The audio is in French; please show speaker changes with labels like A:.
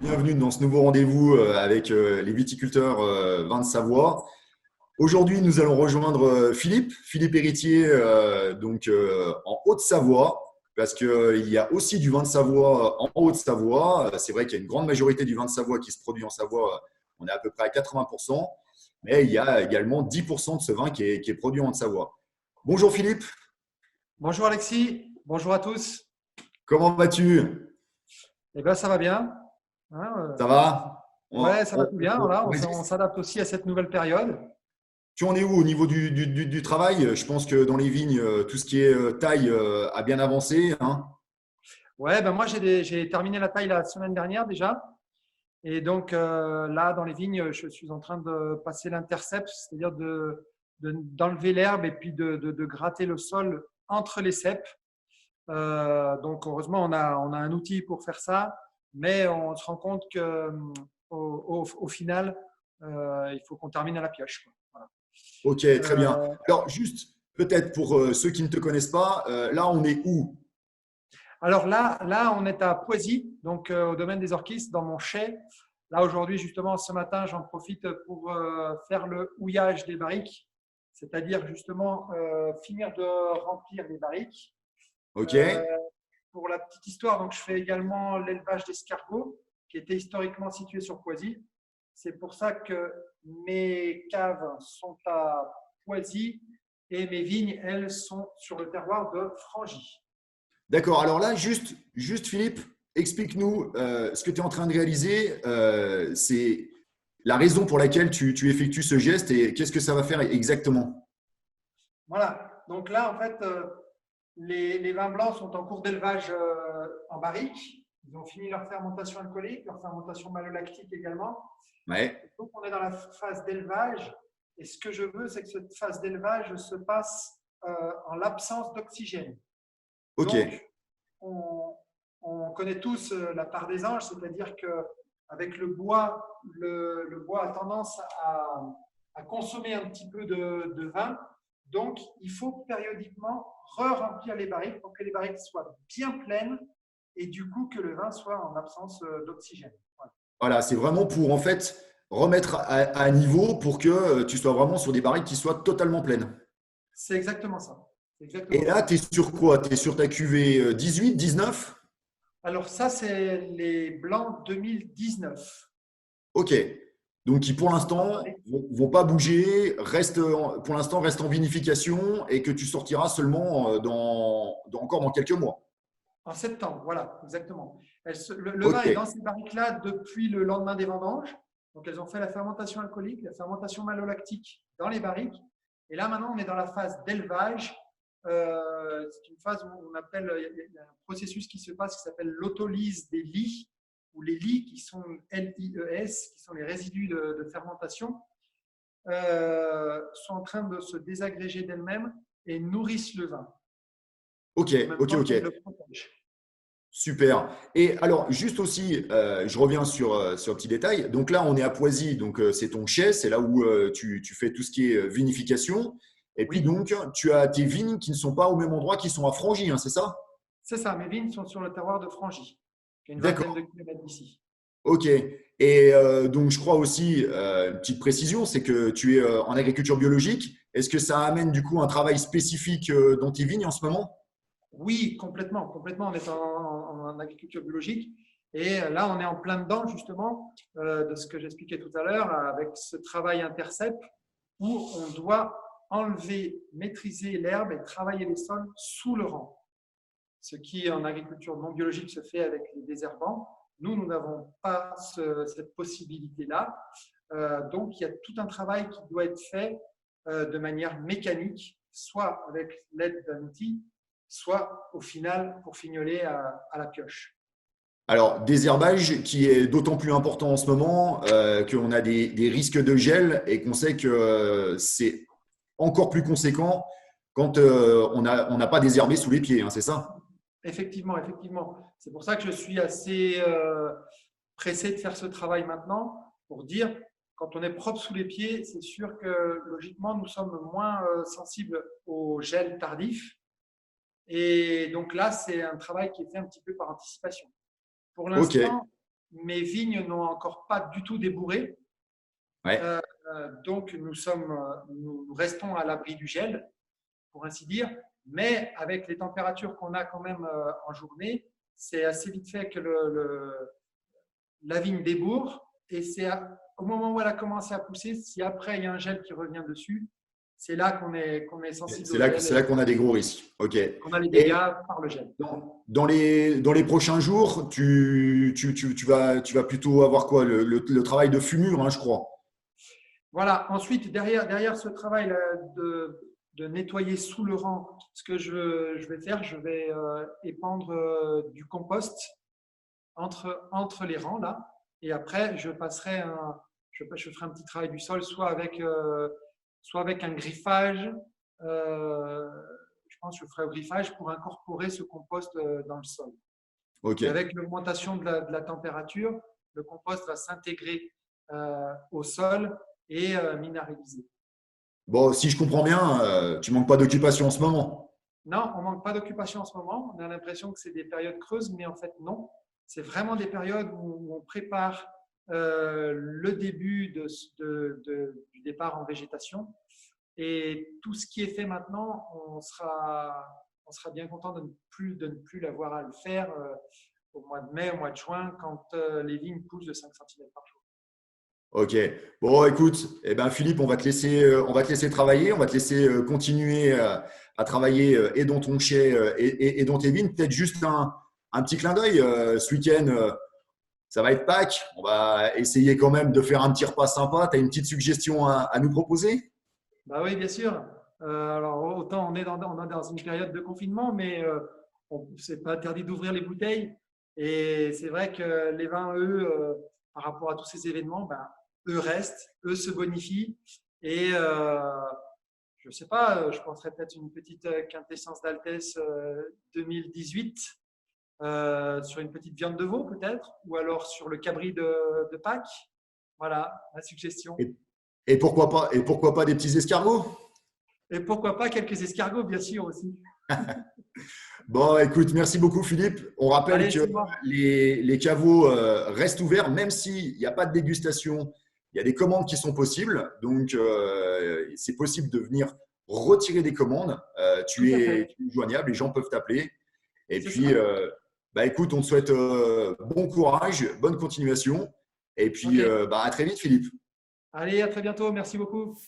A: Bienvenue dans ce nouveau rendez-vous avec les viticulteurs vins de Savoie. Aujourd'hui, nous allons rejoindre Philippe Héritier, en Haute-Savoie, parce qu'il y a aussi du vin de Savoie en Haute-Savoie. C'est vrai qu'il y a une grande majorité du vin de Savoie qui se produit en Savoie. On est à peu près à 80%, mais il y a également 10% de ce vin qui est produit en Haute-Savoie. Bonjour Philippe,
B: Bonjour Alexis, bonjour à tous.
A: comment vas-tu?
B: Eh bien, ça va bien. Hein,
A: Ça va?
B: ouais, ça va tout bien. Voilà,
A: On
B: on
A: résiste.
B: s'adapte aussi à cette nouvelle période.
A: Tu en es où au niveau du travail? Je pense que dans les vignes, tout ce qui est taille a bien avancé, hein.
B: Ouais, ben moi j'ai terminé la taille la semaine dernière déjà. Et donc là, dans les vignes, je suis en train de passer l'intercept, c'est-à-dire d'enlever l'herbe et puis de gratter le sol entre les ceps. Donc heureusement, on a un outil pour faire ça, mais on se rend compte que au final, il faut qu'on termine à la pioche, quoi. Voilà.
A: Ok, très bien.
B: Euh,
A: Alors, juste peut-être pour ceux qui ne te connaissent pas, là, on est où?
B: alors là, on est à Poisy, donc au domaine des orchis, dans mon chai. Là, aujourd'hui, justement, ce matin, j'en profite pour faire le houillage des barriques, c'est-à-dire justement finir de remplir les barriques.
A: Ok,
B: Euh, pour la petite histoire, donc je fais également l'élevage d'escargots, qui était historiquement situé sur Poisy. C'est pour ça que mes caves sont à Poisy et mes vignes, elles, sont sur le terroir de Frangy.
A: d'accord. Alors là, juste Philippe, explique-nous ce que tu es en train de réaliser. C'est la raison pour laquelle tu effectues ce geste et qu'est-ce que ça va faire exactement?
B: Voilà, donc là, en fait, les vins blancs sont en cours d'élevage en barrique. Ils ont fini leur fermentation alcoolique, leur fermentation malolactique également.
A: Ouais,
B: Donc, on est dans la phase d'élevage. Et ce que je veux, c'est que cette phase d'élevage se passe en l'absence d'oxygène.
A: ok.
B: Donc, on, on connaît tous la part des anges, c'est-à-dire qu'avec le bois, le bois a tendance à consommer un petit peu de vin. Donc, il faut périodiquement re-remplir les barriques pour que les barriques soient bien pleines et du coup que le vin soit en absence d'oxygène. Voilà.
A: Voilà, c'est vraiment pour en fait remettre à niveau pour que tu sois vraiment sur des barriques qui soient totalement pleines.
B: C'est exactement ça. C'est
A: Et
B: exactement
A: là,
B: ça.
A: tu es sur quoi? Tu es sur ta cuvée 18, 19?
B: Alors ça, c'est les blancs 2019.
A: Ok. Donc, qui pour
B: Ils sont en
A: l'instant
B: barrique
A: vont pas bouger, pour l'instant restent en vinification et que tu sortiras seulement encore dans quelques mois.
B: en septembre, voilà, exactement. Le vin
A: Ok.
B: est dans ces barriques-là depuis le lendemain des vendanges. Donc, elles ont fait la fermentation alcoolique, la fermentation malolactique dans les barriques. Et là, maintenant, on est dans la phase d'élevage. C'est une phase où on appelle, il y a un processus qui se passe qui s'appelle l'autolyse des lies, ou les lies qui sont LIES, qui sont les résidus de fermentation, sont en train de se désagréger d'elles-mêmes et nourrissent le vin
A: Ok,
B: en même
A: ok,
B: temps
A: ok.
B: qu'elles le protègent.
A: Super. Et alors, juste aussi, je reviens sur un petit détail. Donc là, on est à Poisy, donc c'est ton chai, c'est là où tu fais tout ce qui est vinification. Et puis
B: Oui,
A: donc, tu as tes vignes qui ne sont pas au même endroit, qui sont à Frangy, hein, c'est ça?
B: c'est ça, mes vignes sont sur le terroir de Frangy, qui est une vingtaine de
A: D'accord.
B: kilomètres d'ici.
A: Ok. Et donc, je crois aussi, une petite précision, c'est que tu es en agriculture biologique. Est-ce que ça amène du coup un travail spécifique dans tes vignes en ce moment?
B: Oui, complètement, complètement. On est en agriculture biologique. Et là, on est en plein dedans, justement, de ce que j'expliquais tout à l'heure, avec ce travail intercept où on doit enlever, maîtriser l'herbe et travailler les sols sous le rang. Ce qui, en agriculture non biologique, se fait avec les désherbants. Nous n'avons pas cette possibilité-là. Donc, il y a tout un travail qui doit être fait de manière mécanique, soit avec l'aide d'un outil, soit au final pour fignoler à la pioche.
A: Alors, désherbage qui est d'autant plus important en ce moment qu'on a des risques de gel et qu'on sait que c'est encore plus conséquent quand on n'a pas désherbé sous les pieds, hein, c'est ça?
B: Effectivement, effectivement. C'est pour ça que je suis assez pressé de faire ce travail maintenant pour dire, quand on est propre sous les pieds, c'est sûr que logiquement, nous sommes moins sensibles au gel tardif. Et donc là, c'est un travail qui est fait un petit peu par anticipation. Pour
A: Ok,
B: l'instant, mes vignes n'ont encore pas du tout débourré.
A: Ouais.
B: Donc, nous restons à l'abri du gel, pour ainsi dire. Mais avec les températures qu'on a quand même en journée, c'est assez vite fait que la vigne débourre. Et c'est au moment où elle a commencé à pousser, si après il y a un gel qui revient dessus, c'est là qu'on est sensible au gel.
A: C'est là qu'on a des gros risques. OK.
B: Qu'on a les dégâts par le gel.
A: Dans les prochains jours, tu vas plutôt avoir quoi? Le travail de fumure, hein, je crois.
B: Voilà. Ensuite, derrière ce travail de nettoyer sous le rang, ce que je vais faire, je vais épandre du compost entre les rangs là. Et après, je ferai un petit travail du sol, soit avec un griffage. Je pense que je ferai au griffage pour incorporer ce compost dans le sol.
A: Okay.
B: Et avec l'augmentation de la température, le compost va s'intégrer au sol et minéraliser.
A: Bon, si je comprends bien, tu manques pas d'occupation en ce moment.
B: Non, on ne manque pas d'occupation en ce moment. On a l'impression que c'est des périodes creuses, mais en fait, non. C'est vraiment des périodes où on prépare le début du départ en végétation. Et tout ce qui est fait maintenant, on sera bien content de ne plus l'avoir à le faire au mois de mai, au mois de juin, quand les vignes poussent de 5 cm par jour.
A: Ok. Bon, écoute, eh ben, Philippe, on va te laisser travailler, on va te laisser continuer à travailler et dans ton chai et dans tes vignes. Peut-être juste un petit clin d'œil ce week-end. Ça va être Pâques. On va essayer quand même de faire un petit repas sympa. Tu as une petite suggestion à nous proposer?
B: Bah oui, bien sûr. Alors, autant on est dans une période de confinement, mais c'est pas interdit d'ouvrir les bouteilles. Et c'est vrai que les vins, eux, par rapport à tous ces événements, ben, eux restent, eux se bonifient. Et je ne sais pas, je penserais peut-être une petite quintessence d'Altesse 2018 sur une petite viande de veau peut-être, ou alors sur le cabri de Pâques. Voilà, la suggestion.
A: Et pourquoi pas des petits escargots?
B: Et pourquoi pas quelques escargots, bien sûr, aussi.
A: Bon, écoute, merci beaucoup, Philippe. On rappelle
B: Allez,
A: que
B: c'est bon.
A: les caveaux restent ouverts, même s'il n'y a pas de dégustation. Il y a des commandes qui sont possibles. Donc, c'est possible de venir retirer des commandes.
B: Tout à fait.
A: Tu es joignable, les gens peuvent t'appeler. Et
B: C'est
A: puis,
B: ça.
A: bah, écoute, on te souhaite bon courage, bonne continuation. Et puis,
B: OK.
A: bah, à très vite, Philippe.
B: Allez, à très bientôt. Merci beaucoup.